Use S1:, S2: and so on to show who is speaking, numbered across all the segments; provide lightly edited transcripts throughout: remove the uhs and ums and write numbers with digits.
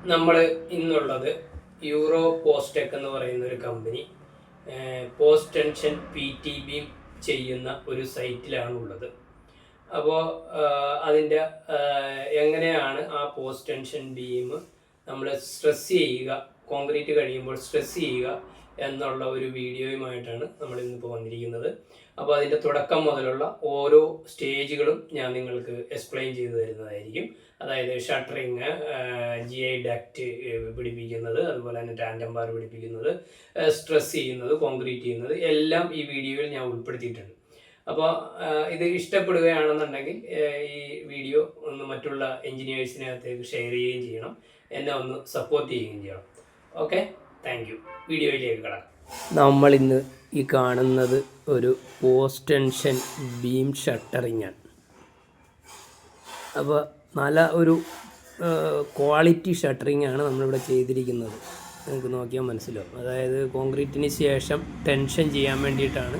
S1: നമ്മൾ ഇന്നുള്ളത് യൂറോ പോസ്റ്റെക് എന്ന് പറയുന്ന ഒരു കമ്പനി പോസ്റ്റ് ടെൻഷൻ PTB ചെയ്യുന്ന ഒരു സൈറ്റിലാണ് ഉള്ളത്. അപ്പോൾ അതിൻ്റെ എങ്ങനെയാണ് ആ പോസ്റ്റ് ടെൻഷൻ ബീം നമ്മൾ സ്ട്രെസ് ചെയ്യുക, കോൺക്രീറ്റ് കഴിയുമ്പോൾ സ്ട്രെസ് ചെയ്യുക എന്നുള്ള ഒരു വീഡിയോയുമായിട്ടാണ് നമ്മൾ ഇന്നിപ്പോൾ വന്നിരിക്കുന്നത്. അപ്പോൾ അതിൻ്റെ തുടക്കം മുതലുള്ള ഓരോ സ്റ്റേജുകളും ഞാൻ നിങ്ങൾക്ക് എക്സ്പ്ലെയിൻ ചെയ്തു തരുന്നതായിരിക്കും. അതായത് ഷട്ടറിങ്, GI ഡക്റ്റ് പിടിപ്പിക്കുന്നത്, അതുപോലെ തന്നെ ടാൻഡം ബാർ പിടിപ്പിക്കുന്നത്, സ്ട്രെസ് ചെയ്യുന്നത്, കോൺക്രീറ്റ് ചെയ്യുന്നത് എല്ലാം ഈ വീഡിയോയിൽ ഞാൻ ഉൾപ്പെടുത്തിയിട്ടുണ്ട്. അപ്പോൾ ഇത് ഇഷ്ടപ്പെടുകയാണെന്നുണ്ടെങ്കിൽ ഈ വീഡിയോ ഒന്ന് മറ്റുള്ള എൻജിനീയേഴ്സിനകത്തേക്ക് ഷെയർ ചെയ്യുകയും ചെയ്യണം, എന്നെ ഒന്ന് സപ്പോർട്ട് ചെയ്യുകയും ചെയ്യണം. Okay, thank you. വീഡിയോയിലേക്ക് കടക്കാം. നമ്മളിന്ന് ഈ കാണുന്നത് ഒരു പോസ്റ്റ് ടെൻഷൻ ബീം ഷട്ടറിങ് ആണ്. അപ്പോൾ നല്ല ഒരു ക്വാളിറ്റി ഷട്ടറിങ് ആണ് നമ്മളിവിടെ ചെയ്തിരിക്കുന്നത്. നിങ്ങൾക്ക് നോക്കിയാൽ മനസ്സിലാവും. അതായത് കോൺക്രീറ്റിന് ശേഷം ടെൻഷൻ ചെയ്യാൻ വേണ്ടിയിട്ടാണ്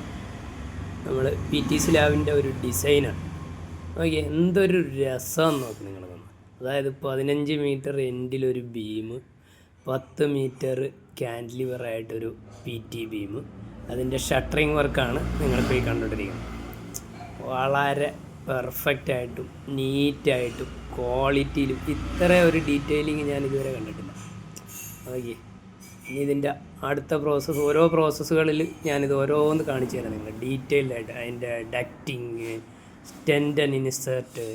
S1: നമ്മൾ PTC ലാബിൻ്റെ ഒരു ഡിസൈനാണ്. ഓക്കെ, എന്തൊരു രസമാണെന്ന് നോക്കി നിങ്ങൾ. അതായത് 15 മീറ്റർ എൻഡിലൊരു ബീം, 10 മീറ്റർ ക്യാൻറ്റിലിവറായിട്ടൊരു PT ബീം, അതിൻ്റെ ഷട്ടറിങ് വർക്കാണ് നിങ്ങളിപ്പോൾ ഈ കണ്ടുകൊണ്ടിരിക്കുന്നത്. വളരെ പെർഫെക്റ്റായിട്ടും നീറ്റായിട്ടും ക്വാളിറ്റിയിലും ഇത്ര ഒരു ഡീറ്റെയിലിങ് ഞാൻ ഇതുവരെ കണ്ടിട്ടില്ല. ഓക്കെ, ഇനി ഇതിൻ്റെ അടുത്ത പ്രോസസ്സ്, ഓരോ പ്രോസസ്സുകളിൽ ഞാനിത് ഓരോന്ന് കാണിച്ചു തരാം നിങ്ങൾ ഡീറ്റെയിൽഡായിട്ട്. അതിൻ്റെ ഡക്റ്റിങ്, ടെൻഡൻ ഇൻസേർട്ട്,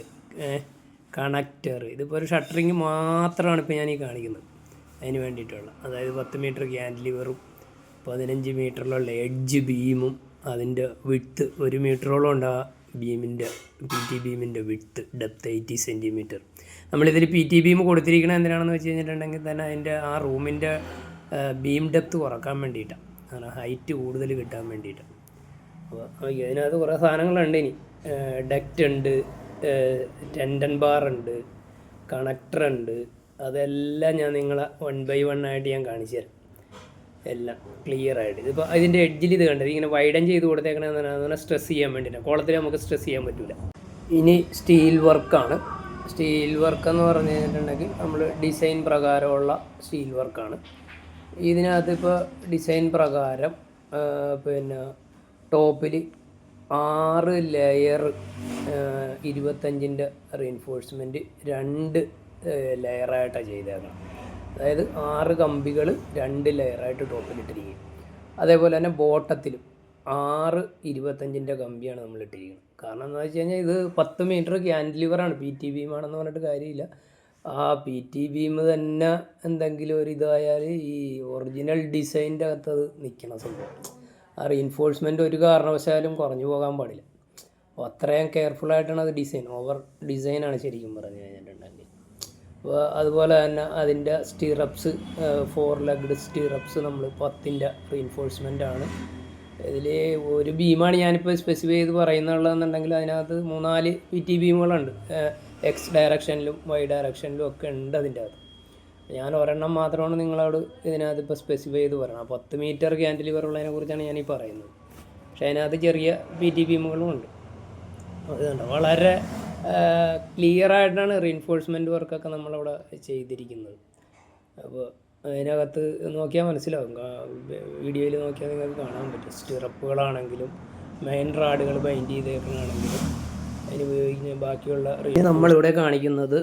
S1: കണക്റ്റർ, ഇതിപ്പോൾ ഒരു ഷട്ടറിങ് മാത്രമാണ് ഇപ്പോൾ ഞാൻ ഈ കാണിക്കുന്നത് അതിന് വേണ്ടിയിട്ടുള്ള. അതായത് 10 മീറ്റർ ക്യാൻറ്റിലിവറും 15 മീറ്ററിലുള്ള എഡ്ജ് ബീമും, അതിൻ്റെ വിഡ്ത്ത് 1 മീറ്ററോളം ഉണ്ട് ആ ബീമിൻ്റെ, PT ബീമിൻ്റെ വിഡ്ത്ത്, ഡെപ്ത് 80 സെൻറ്റിമീറ്റർ. നമ്മളിതിൽ PT ബീം കൊടുത്തിരിക്കുന്നത് എന്തിനാണെന്ന് വെച്ച് കഴിഞ്ഞിട്ടുണ്ടെങ്കിൽ തന്നെ അതിൻ്റെ ആ റൂമിൻ്റെ ബീം ഡെപ്ത് കുറക്കാൻ വേണ്ടിയിട്ടാണ്, അങ്ങനെ ഹൈറ്റ് കൂടുതൽ കിട്ടാൻ വേണ്ടിയിട്ടാണ്. അപ്പോൾ അതിനകത്ത് കുറേ സാധനങ്ങളുണ്ട്. ഇനി ഡക്റ്റ് ഉണ്ട്, ടെൻഡൻ ബാർ ഉണ്ട്, കണക്ടർ ഉണ്ട്. അതെല്ലാം ഞാൻ നിങ്ങളെ 1 by 1 ആയിട്ട് ഞാൻ കാണിച്ചു തരാം, എല്ലാം ക്ലിയർ ആയിട്ട്. ഇതിപ്പോൾ അതിൻ്റെ എഡ്ജിൽ ഇത് കണ്ടത് ഇങ്ങനെ വൈഡൻ ചെയ്ത് കൊടുത്തേക്കണമെന്ന് പറഞ്ഞാൽ സ്ട്രെസ് ചെയ്യാൻ വേണ്ടിയിട്ടാണ്. കുളത്തിൽ നമുക്ക് സ്ട്രെസ് ചെയ്യാൻ പറ്റില്ല. ഇനി സ്റ്റീൽ വർക്കാണ്. സ്റ്റീൽ വർക്ക് എന്ന് പറഞ്ഞു കഴിഞ്ഞിട്ടുണ്ടെങ്കിൽ നമ്മൾ ഡിസൈൻ പ്രകാരമുള്ള സ്റ്റീൽ വർക്കാണ്. ഇതിനകത്ത് ഇപ്പോൾ ഡിസൈൻ പ്രകാരം പിന്നെ ടോപ്പിൽ 6 ലെയർ 25-ൻ്റെ റീൻഫോഴ്സ്മെൻറ്റ് 2 ലെയറായിട്ടാണ് ചെയ്തേക്കണം. അതായത് 6 കമ്പികൾ 2 ലെയറായിട്ട് ടോപ്പിലിട്ടിരിക്കും. അതേപോലെ തന്നെ ബോട്ടത്തിലും 6 25-ൻ്റെ കമ്പിയാണ് നമ്മൾ ഇട്ടിരിക്കുന്നത്. കാരണം എന്താ വെച്ച് കഴിഞ്ഞാൽ ഇത് 10 മീറ്റർ ക്യാൻറ്റിലിവറാണ്, PT ബീമാണെന്ന് പറഞ്ഞിട്ട് കാര്യമില്ല. ആ PT ബീം തന്നെ എന്തെങ്കിലും ഒരു ഇതായാൽ ഈ ഒറിജിനൽ ഡിസൈൻ്റെ അകത്ത് അത് നിൽക്കണം സംഭവം. ആ റീൻഫോഴ്സ്മെൻറ്റ് ഒരു കാരണവശാലും കുറഞ്ഞു പോകാൻ പാടില്ല. അപ്പോൾ അത്രയും കെയർഫുള്ളായിട്ടാണ് അത് ഡിസൈൻ, ഓവർ ഡിസൈനാണ് ശരിക്കും പറഞ്ഞു കഴിഞ്ഞിട്ടുണ്ടെങ്കിൽ. അപ്പോൾ അതുപോലെ തന്നെ അതിൻ്റെ സ്റ്റിറപ്സ്, 4 ലെഗ്ഡ് സ്റ്റിറപ്സ് നമ്മൾ 10-ൻ്റെ റീൻഫോഴ്സ്മെൻറ്റാണ്. ഇതിൽ ഒരു ബീമാണ് ഞാനിപ്പോൾ സ്പെസിഫൈ ചെയ്ത് പറയുന്നുള്ളതെന്നുണ്ടെങ്കിൽ അതിനകത്ത് 3-4 PT ബീമുകളുണ്ട്. X ഡയറക്ഷനിലും Y ഡയറക്ഷനിലും ഒക്കെ ഉണ്ട് അതിൻ്റെ അകത്ത്. ഞാൻ ഒരെണ്ണം മാത്രമാണ് നിങ്ങളോട് ഇതിനകത്ത് ഇപ്പോൾ സ്പെസിഫൈ ചെയ്ത് പറയണം. 10 മീറ്റർ ക്യാൻറ്റിലിവർ ഉള്ളതിനെ കുറിച്ചാണ് ഞാനീ പറയുന്നത്. പക്ഷേ അതിനകത്ത് ചെറിയ PT ബീമുകളും ഉണ്ട്. അതുകൊണ്ട് വളരെ ക്ലിയറായിട്ടാണ് റീൻഫോഴ്സ്മെൻറ്റ് വർക്കൊക്കെ നമ്മളവിടെ ചെയ്തിരിക്കുന്നത്. അപ്പോൾ അതിനകത്ത് നോക്കിയാൽ മനസ്സിലാവും, വീഡിയോയിൽ നോക്കിയാൽ നിങ്ങൾക്ക് കാണാൻ പറ്റും. സ്റ്റിറപ്പുകളാണെങ്കിലും മെയിൻ റാഡുകൾ ബൈൻഡ് ചെയ്തേക്കാണെങ്കിലും അതിന് ഉപയോഗിക്കുന്ന ബാക്കിയുള്ള നമ്മളിവിടെ കാണിക്കുന്നത്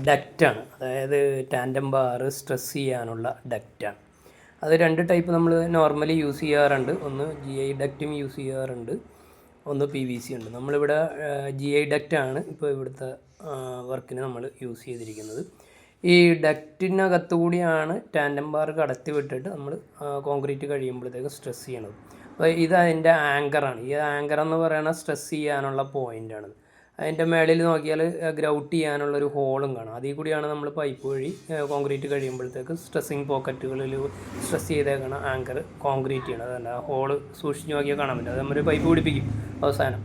S1: ഡക്റ്റാണ്. അതായത് ടാൻഡം ബാർ സ്ട്രെസ് ചെയ്യാനുള്ള ഡക്റ്റാണ്. അത് 2 ടൈപ്പ് നമ്മൾ നോർമലി യൂസ് ചെയ്യാറുണ്ട്. ഒന്ന് GI ഡക്റ്റും യൂസ് ചെയ്യാറുണ്ട്, ഒന്ന് PVC ഉണ്ട്. നമ്മളിവിടെ GI ഡക്റ്റാണ് ഇപ്പോൾ ഇവിടുത്തെ വർക്കിന് നമ്മൾ യൂസ് ചെയ്തിരിക്കുന്നത്. ഈ ഡക്റ്റിനകത്തു കൂടിയാണ് ടാൻഡം ബാർ കടത്തി വിട്ടിട്ട് നമ്മൾ കോൺക്രീറ്റ് കഴിയുമ്പോഴത്തേക്ക് സ്ട്രെസ് ചെയ്യണത്. അപ്പോൾ ഇത് അതിൻ്റെ ആങ്കറാണ്. ഈ ആങ്കർ എന്ന് പറയുന്നത് സ്ട്രെസ് ചെയ്യാനുള്ള പോയിൻ്റാണ്. അതിൻ്റെ മേളിൽ നോക്കിയാൽ ഗ്രൗട്ട് ചെയ്യാനുള്ളൊരു ഹോളും കാണാം. അതിൽ കൂടിയാണ് നമ്മൾ പൈപ്പ് വഴി കോൺക്രീറ്റ് കഴിയുമ്പോഴത്തേക്ക് സ്ട്രെസ്സിങ് പോക്കറ്റുകളിൽ സ്ട്രെസ് ചെയ്തേക്കണം ആങ്കർ കോൺക്രീറ്റ് ചെയ്യണം. അതല്ല, ആ ഹോള് സൂക്ഷിച്ച് നോക്കിയാൽ കാണാൻ പറ്റും. അത് നമ്മൾ പൈപ്പ് പിടിപ്പിക്കും അവസാനം.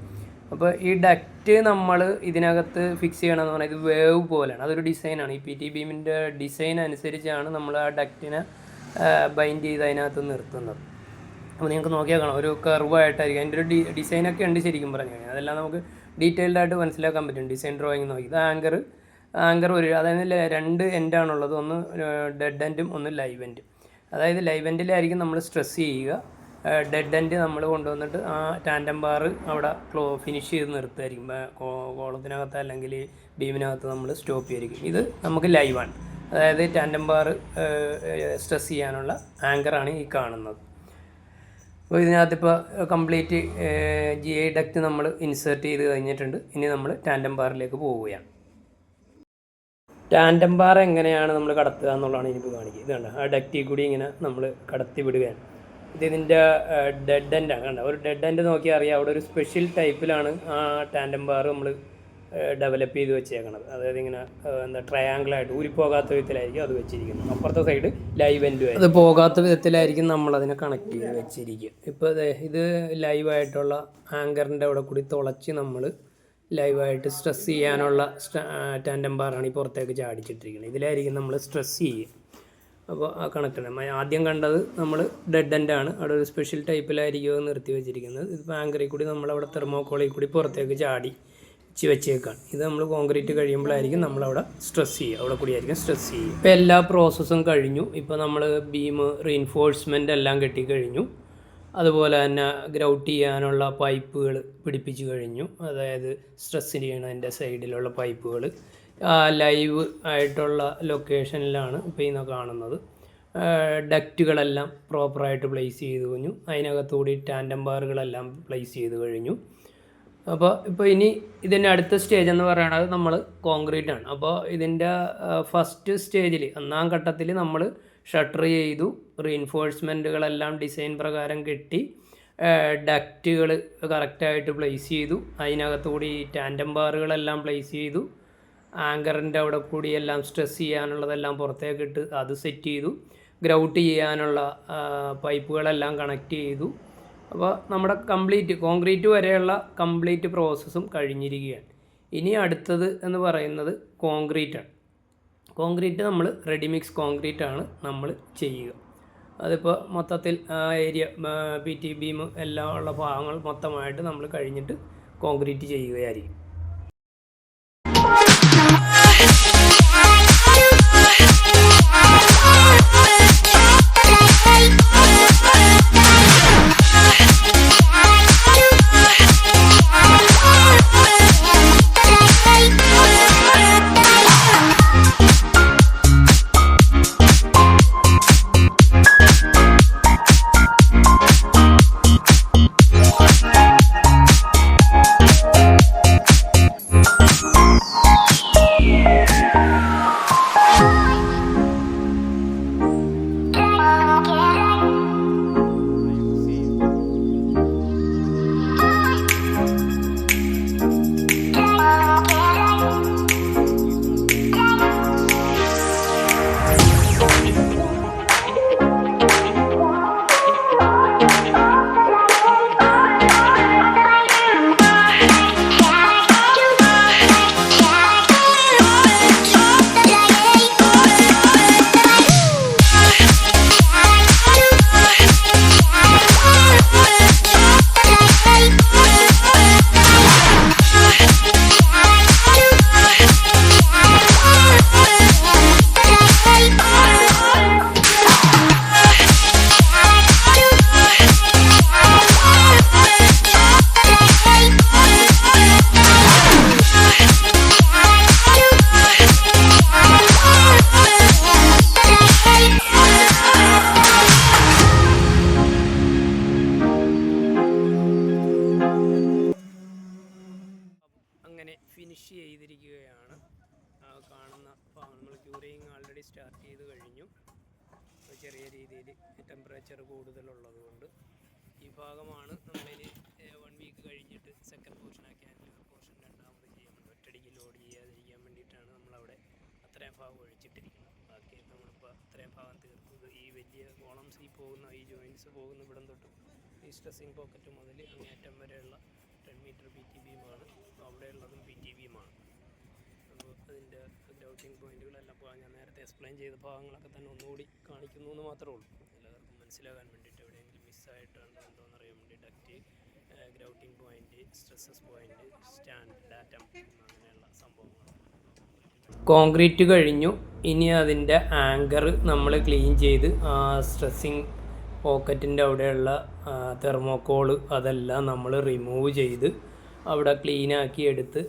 S1: അപ്പോൾ ഈ ഡക്റ്റ് നമ്മൾ ഇതിനകത്ത് ഫിക്സ് ചെയ്യണമെന്ന് പറഞ്ഞാൽ ഇത് വേവ് പോലെയാണ്, അതൊരു ഡിസൈനാണ്. ഈ PT ബീമിൻ്റെ ഡിസൈൻ അനുസരിച്ചാണ് നമ്മൾ ആ ഡക്റ്റിനെ ബൈൻഡ് ചെയ്ത് അതിനകത്ത് നിർത്തുന്നത്. അപ്പോൾ നിങ്ങൾക്ക് നോക്കിയാൽ കാണാം, ഒരു കർവായിട്ടായിരിക്കും. അതിൻ്റെ ഒരു ഡിസൈനൊക്കെ ഉണ്ട് ശരിക്കും പറഞ്ഞു കഴിഞ്ഞാൽ. അതെല്ലാം നമുക്ക് ഡീറ്റെയിൽഡായിട്ട് മനസ്സിലാക്കാൻ പറ്റും ഡിസൈൻ ഡ്രോയിങ് നോക്കി. ഇത് ആങ്കർ ആങ്കർ അതായത് രണ്ട് എൻഡാണുള്ളത്, ഒന്ന് ഡെഡ് എൻഡും ഒന്ന് ലൈവ് എൻഡും. അതായത് ലൈവ് എൻഡിലായിരിക്കും നമ്മൾ സ്ട്രെസ് ചെയ്യുക, ഡെഡ് എൻഡ് നമ്മൾ കൊണ്ടുവന്നിട്ട് ആ ടാൻഡം ബാർ അവിടെ ഫിനിഷ് ചെയ്ത് നിർത്തുമായിരിക്കും. കോളത്തിനകത്ത് അല്ലെങ്കിൽ ബീമിനകത്ത് നമ്മൾ സ്റ്റോപ്പ് ചെയ്തിരിക്കും. ഇത് നമുക്ക് ലൈവാണ്. അതായത് ടാൻഡം ബാർ സ്ട്രെസ് ചെയ്യാനുള്ള ആങ്കറാണ് ഈ കാണുന്നത്. അപ്പോൾ ഇതിനകത്തിപ്പോൾ കംപ്ലീറ്റ് GI ഡക്റ്റ് നമ്മൾ ഇൻസേർട്ട് ചെയ്ത് കഴിഞ്ഞിട്ടുണ്ട്. ഇനി നമ്മൾ ടാൻഡം ബാറിലേക്ക് പോവുകയാണ്. ടാൻഡം ബാർ എങ്ങനെയാണ് നമ്മൾ കടത്തുക എന്നുള്ളതാണ് എനിക്ക് കാണിക്കുക. ഇതാണ് ആ ഡക്റ്റിൽ കൂടി ഇങ്ങനെ നമ്മൾ കടത്തി വിടുകയാണ്. ഇതിൻ്റെ ഡെഡ് എൻഡാണ്. കണ്ട, ഒരു ഡെഡ് എൻഡ് നോക്കിയാൽ അറിയാം. അവിടെ ഒരു സ്പെഷ്യൽ ടൈപ്പിലാണ് ആ ടാൻഡം ബാർ നമ്മൾ ഡെവലപ്പ് ചെയ്ത് വെച്ചേക്കണത്. അതായത് ഇങ്ങനെ ട്രയാങ്കിളായിട്ട് ഊരിപ്പോകാത്ത വിധത്തിലായിരിക്കും അത് വെച്ചിരിക്കുന്നത്. അപ്പുറത്തെ സൈഡ് ലൈവ് എൻഡും അത് പോകാത്ത വിധത്തിലായിരിക്കും നമ്മളതിനെ കണക്ട് ചെയ്ത് വെച്ചിരിക്കുക. ഇപ്പോൾ ഇത് ലൈവായിട്ടുള്ള ആങ്കറിൻ്റെ അവിടെ കൂടി തുളച്ച് നമ്മൾ ലൈവായിട്ട് സ്ട്രെസ് ചെയ്യാനുള്ള ടാൻഡം ബാറാണ് ഈ പുറത്തേക്ക് ചാടിച്ചിട്ടിരിക്കുന്നത്. ഇതിലായിരിക്കും നമ്മൾ സ്ട്രെസ് ചെയ്യുക. അപ്പോൾ ആ കണക്റ്റാണ് ആദ്യം കണ്ടത്. നമ്മൾ ഡെഡ് എൻഡാണ്, അവിടെ ഒരു സ്പെഷ്യൽ ടൈപ്പിലായിരിക്കും അത് നിർത്തി വെച്ചിരിക്കുന്നത്. ഇതിപ്പോൾ ആങ്കറിൽ കൂടി നമ്മളവിടെ തെർമോക്കോളിൽ കൂടി പുറത്തേക്ക് ചാടി വെച്ചേക്കാണ്. ഇത് നമ്മൾ കോൺക്രീറ്റ് കഴിയുമ്പോഴായിരിക്കും നമ്മളവിടെ സ്ട്രെസ് ചെയ്യുക, അവിടെ കൂടി ആയിരിക്കും സ്ട്രെസ് ചെയ്യുക. ഇപ്പോൾ എല്ലാ പ്രോസസ്സും കഴിഞ്ഞു. ഇപ്പോൾ നമ്മൾ ബീം റീൻഫോഴ്സ്മെൻ്റ് എല്ലാം കെട്ടിക്കഴിഞ്ഞു. അതുപോലെ തന്നെ ഗ്രൗട്ട് ചെയ്യാനുള്ള പൈപ്പുകൾ പിടിപ്പിച്ച് കഴിഞ്ഞു. അതായത് സ്ട്രെസ് ചെയ്യണതിൻ്റെ സൈഡിലുള്ള പൈപ്പുകൾ ലൈവ് ആയിട്ടുള്ള ലൊക്കേഷനിലാണ് ഇപ്പോൾ ഇന്ന് കാണുന്നത്. ഡക്റ്റുകളെല്ലാം പ്രോപ്പറായിട്ട് പ്ലേസ് ചെയ്ത് കഴിഞ്ഞു. അതിനകത്തുകൂടി ടാൻഡം ബാറുകളെല്ലാം പ്ലേസ് ചെയ്ത് കഴിഞ്ഞു. ഇപ്പോൾ ഇനി ഇതിൻ്റെ അടുത്ത സ്റ്റേജ് എന്ന് പറയുന്നത് നമ്മൾ കോൺക്രീറ്റ് ആണ്. അപ്പോൾ ഇതിൻ്റെ ഫസ്റ്റ് സ്റ്റേജിൽ, ഒന്നാം ഘട്ടത്തിൽ നമ്മൾ ഷട്ടർ ചെയ്തു, റീൻഫോഴ്സ്മെൻറ്റുകളെല്ലാം ഡിസൈൻ പ്രകാരം കെട്ടി, ഡക്റ്റുകൾ കറക്റ്റായിട്ട് പ്ലേസ് ചെയ്തു, അതിനകത്തുകൂടി ടാൻഡം ബാറുകളെല്ലാം പ്ലേസ് ചെയ്തു, ആങ്കറിൻ്റെ അവിടെ കൂടി എല്ലാം സ്ട്രെസ് ചെയ്യാനുള്ളതെല്ലാം പുറത്തേക്ക് ഇട്ട് അത് സെറ്റ് ചെയ്തു, ഗ്രൗട്ട് ചെയ്യാനുള്ള പൈപ്പുകളെല്ലാം കണക്ട് ചെയ്തു. അപ്പോൾ നമ്മുടെ കംപ്ലീറ്റ് കോൺക്രീറ്റ് വരെയുള്ള കംപ്ലീറ്റ് പ്രോസസ്സും കഴിഞ്ഞിരിക്കുകയാണ്. ഇനി അടുത്തത് എന്ന് പറയുന്നത് കോൺക്രീറ്റാണ്. കോൺക്രീറ്റ് നമ്മൾ റെഡിമിക്സ് കോൺക്രീറ്റ് ആണ് നമ്മൾ ചെയ്യുക. അതിപ്പോൾ മൊത്തത്തിൽ ഏരിയ PT ബീം എല്ലാം ഉള്ള ഭാഗങ്ങൾ മൊത്തമായിട്ട് നമ്മൾ കഴിഞ്ഞിട്ട് കോൺക്രീറ്റ് ചെയ്യുകയായിരിക്കും. ഫിനിഷ് ചെയ്തിരിക്കുകയാണ്. കാണുന്ന നമ്മൾ ക്യൂറിങ് ഓൾറെഡി സ്റ്റാർട്ട് ചെയ്ത് കഴിഞ്ഞു. ചെറിയ രീതിയിൽ ടെമ്പറേച്ചർ കൂടുതലുള്ളത് കൊണ്ട് ഈ ഭാഗമാണ് നമ്മളിനി 1 വീക്ക് കഴിഞ്ഞിട്ട് സെക്കൻഡ് പോർഷൻ ആക്കിയാൽ പോർഷൻ രണ്ടാമത് ചെയ്യുന്നത്. ഒറ്റയടിക്ക് ലോഡ് ചെയ്യാതിരിക്കാൻ വേണ്ടിയിട്ടാണ് നമ്മളവിടെ അത്രയും ഭാഗം ഒഴിച്ചിട്ടിരിക്കുന്നത്. ബാക്കി നമ്മളിപ്പോൾ അത്രയും ഭാഗം തീർത്തത്. ഈ വലിയ കോളംസ് ഈ ജോയിൻറ്റ്സ് പോകുന്ന ഇവിടം തൊട്ട് ഈ സ്ട്രെസ്സിങ് പോക്കറ്റ് മുതൽ അങ്ങേറ്റം വരെയുള്ള 10 മീറ്റർ PT ബീമാണ്. അവിടെയുള്ളതും PT ബീമാണ്. അപ്പോൾ അതിൻ്റെ ഗ്രൗട്ടിങ് പോയിൻറ്റുകളെല്ലാം ഞാൻ നേരത്തെ എക്സ്പ്ലെയിൻ ചെയ്ത ഭാഗങ്ങളൊക്കെ തന്നെ ഒന്നുകൂടി കാണിക്കുന്നു എന്ന് മാത്രമേ ഉള്ളൂ. എല്ലാവർക്കും മനസ്സിലാകാൻ വേണ്ടിയിട്ട് എവിടെയെങ്കിലും മിസ്സായിട്ടുണ്ട് എന്തോന്നറിയാൻ വേണ്ടി duct, grouting point, stresses point, stand, datum അങ്ങനെയുള്ള സംഭവങ്ങൾ കോൺക്രീറ്റ് കഴിഞ്ഞു. ഇനി അതിൻ്റെ ആങ്കർ നമ്മൾ ക്ലീൻ ചെയ്ത് ആ സ്ട്രെസ്സിങ് പോക്കറ്റിൻ്റെ അവിടെയുള്ള തെർമോക്കോള് അതെല്ലാം നമ്മൾ റിമൂവ് ചെയ്ത് അവിടെ ക്ലീനാക്കി എടുത്ത്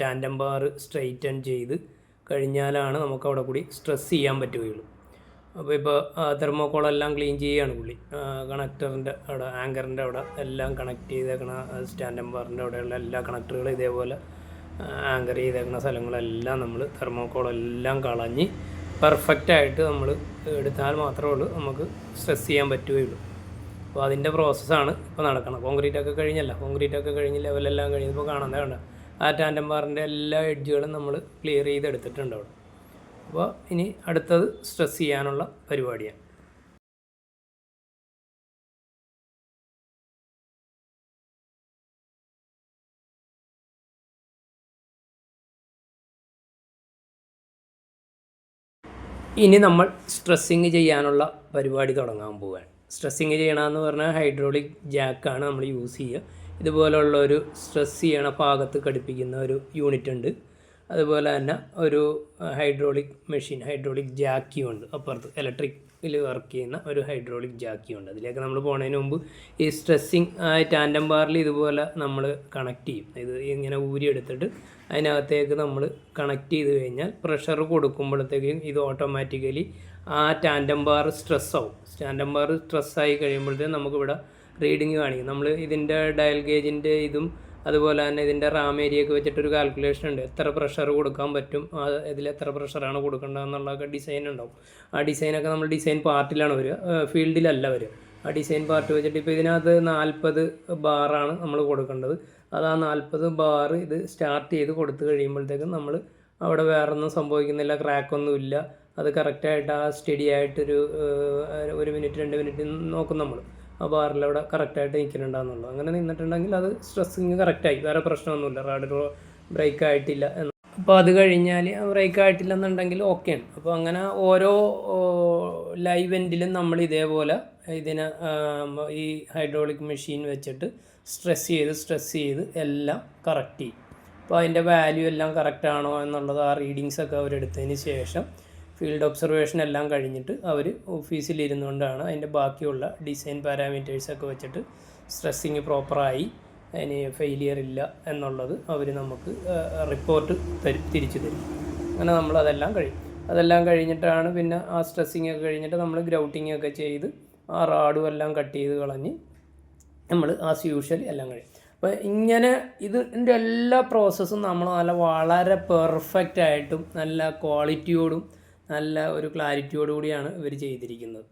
S1: ടാൻഡം ബാർ സ്ട്രെയിറ്റൻ ചെയ്ത് കഴിഞ്ഞാലാണ് നമുക്ക് അവിടെ കൂടി സ്ട്രെസ് ചെയ്യാൻ പറ്റുകയുള്ളൂ. അപ്പോൾ ഇപ്പോൾ തെർമോക്കോളെല്ലാം ക്ലീൻ ചെയ്യുകയാണ് പുള്ളി. കണക്ടറിൻ്റെ അവിടെ ആങ്കറിൻ്റെ അവിടെ എല്ലാം കണക്ട് ചെയ്തേക്കണ ടാൻഡം ബാറിൻ്റെ അവിടെയുള്ള എല്ലാ കണക്ടറുകളും ഇതേപോലെ ആങ്കർ ചെയ്തേക്കുന്ന സ്ഥലങ്ങളെല്ലാം നമ്മൾ തെർമോക്കോളെല്ലാം കളഞ്ഞ് പെർഫെക്റ്റായിട്ട് നമ്മൾ എടുത്താൽ മാത്രമേ ഉള്ളൂ നമുക്ക് സ്ട്രെസ് ചെയ്യാൻ പറ്റുകയുള്ളൂ. അപ്പോൾ അതിൻ്റെ പ്രോസസ്സാണ് ഇപ്പോൾ നടക്കണം. കോൺക്രീറ്റൊക്കെ കഴിഞ്ഞല്ല, കോൺക്രീറ്റൊക്കെ കഴിഞ്ഞ് ലെവലെല്ലാം കഴിഞ്ഞപ്പോൾ കാണാൻ വേണ്ട ആ ടാൻഡം ബാറിൻ്റെ എല്ലാ എഡ്ജുകളും നമ്മൾ ക്ലിയർ ചെയ്തെടുത്തിട്ടുണ്ട് അവിടെ. അപ്പോൾ ഇനി അടുത്തത് സ്ട്രെസ് ചെയ്യാനുള്ള പരിപാടിയാണ്. ഇനി നമ്മൾ സ്ട്രെസ്സിങ് ചെയ്യാനുള്ള പരിപാടി തുടങ്ങാൻ പോവുകയാണ്. സ്ട്രെസ്സിങ് ചെയ്യണമെന്ന് പറഞ്ഞാൽ ഹൈഡ്രോളിക് ജാക്കാണ് നമ്മൾ യൂസ് ചെയ്യുക. ഇതുപോലുള്ള ഒരു സ്ട്രെസ് ചെയ്യണ ഭാഗത്ത് ഘടിപ്പിക്കുന്ന ഒരു യൂണിറ്റ് ഉണ്ട്. അതുപോലെ തന്നെ ഒരു ഹൈഡ്രോളിക് മെഷീൻ, ഹൈഡ്രോളിക് ജാക്കിയും ഉണ്ട് അപ്പുറത്ത്. ഇലക്ട്രിക്കിൽ വർക്ക് ചെയ്യുന്ന ഒരു ഹൈഡ്രോളിക് ജാക്കിയും ഉണ്ട്. അതിലേക്ക് നമ്മൾ പോകുന്നതിന് മുമ്പ് ഈ സ്ട്രെസ്സിങ് ടാൻഡം ബാറിൽ ഇതുപോലെ നമ്മൾ കണക്ട് ചെയ്യും. ഇത് ഇങ്ങനെ ഊരിയെടുത്തിട്ട് അതിനകത്തേക്ക് നമ്മൾ കണക്ട് ചെയ്ത് കഴിഞ്ഞാൽ പ്രഷർ കൊടുക്കുമ്പോഴത്തേക്കും ഇത് ഓട്ടോമാറ്റിക്കലി ആ ടാൻഡം ബാർ സ്ട്രെസ്സാവും. ടാൻഡം ബാർ സ്ട്രെസ്സായി കഴിയുമ്പോഴത്തേക്കും നമുക്കിവിടെ റീഡിങ് കാണിക്കും. നമ്മൾ ഇതിൻ്റെ ഡയൽ ഗേജിൻ്റെ ഇതും അതുപോലെ തന്നെ ഇതിൻ്റെ റാം ഏരിയയൊക്കെ വെച്ചിട്ടൊരു കാൽക്കുലേഷൻ ഉണ്ട്. എത്ര പ്രഷർ കൊടുക്കാൻ പറ്റും, ഇതിൽ എത്ര പ്രഷറാണ് കൊടുക്കേണ്ടതെന്നുള്ളതൊക്കെ ഡിസൈൻ ഉണ്ടാവും. ആ ഡിസൈനൊക്കെ നമ്മൾ ഡിസൈൻ പാർട്ടിലാണ് വരിക, ഫീൽഡിലല്ല വരിക. ആ ഡിസൈൻ പാർട്ട് വെച്ചിട്ട് ഇപ്പോൾ ഇതിനകത്ത് 40 ബാറാണ് നമ്മൾ കൊടുക്കേണ്ടത്. അത് ആ 40 ബാർ ഇത് സ്റ്റാർട്ട് ചെയ്ത് കൊടുത്തു കഴിയുമ്പോഴത്തേക്കും നമ്മൾ അവിടെ വേറൊന്നും സംഭവിക്കുന്നില്ല, ക്രാക്കൊന്നുമില്ല. അത് കറക്റ്റായിട്ട് ആ സ്റ്റഡി ആയിട്ടൊരു 1 മിനിറ്റ് 2 മിനിറ്റ് നോക്കും നമ്മൾ ആ ബാറിൽ അവിടെ കറക്റ്റായിട്ട് നിൽക്കുന്നുണ്ടാകുന്നുള്ളൂ. അങ്ങനെ നിന്നിട്ടുണ്ടെങ്കിൽ അത് സ്ട്രെസ്സിങ് കറക്റ്റായി, വേറെ പ്രശ്നമൊന്നുമില്ല, റാഡ് ബ്രേക്ക് ആയിട്ടില്ല എന്ന്. അപ്പോൾ അത് കഴിഞ്ഞാൽ ബ്രേക്ക് ആയിട്ടില്ലെന്നുണ്ടെങ്കിൽ ഓക്കെയാണ്. അപ്പോൾ അങ്ങനെ ഓരോ ലൈവ് എൻഡിലും നമ്മൾ ഇതേപോലെ ഇതിനെ ഈ ഹൈഡ്രോളിക് മെഷീൻ വെച്ചിട്ട് സ്ട്രെസ് ചെയ്ത് എല്ലാം കറക്റ്റ് ചെയ്യും. അപ്പോൾ അതിൻ്റെ വാല്യൂ എല്ലാം കറക്റ്റാണോ എന്നുള്ളത് ആ റീഡിങ്സൊക്കെ അവരെടുത്തതിന് ശേഷം ഫീൽഡ് ഒബ്സർവേഷൻ എല്ലാം കഴിഞ്ഞിട്ട് അവർ ഓഫീസിലിരുന്നുകൊണ്ടാണ് അതിൻ്റെ ബാക്കിയുള്ള ഡിസൈൻ പാരാമീറ്റേഴ്സൊക്കെ വെച്ചിട്ട് സ്ട്രെസ്സിങ് പ്രോപ്പറായി, അതിന് ഫെയിലിയർ ഇല്ല എന്നുള്ളത് അവർ നമുക്ക് റിപ്പോർട്ട് തിരിച്ചു തരും. അങ്ങനെ നമ്മളതെല്ലാം കഴിയും. അതെല്ലാം കഴിഞ്ഞിട്ടാണ് പിന്നെ ആ സ്ട്രെസ്സിങ് ഒക്കെ കഴിഞ്ഞിട്ട് നമ്മൾ ഗ്രൗട്ടിങ് ഒക്കെ ചെയ്ത് ആ റാഡും എല്ലാം കട്ട് ചെയ്ത് കളഞ്ഞ് നമ്മൾ ആസ് യൂഷ്വൽ എല്ലാം കഴിയും. അപ്പോൾ ഇങ്ങനെ ഇതിൻ്റെ എല്ലാ പ്രോസസ്സും നമ്മൾ വളരെ പെർഫെക്റ്റ് ആയിട്ടും നല്ല ക്വാളിറ്റിയോടും നല്ല ഒരു ക്ലാരിറ്റിയോടു കൂടിയാണ് ഇവർ ചെയ്തിരിക്കുന്നത്.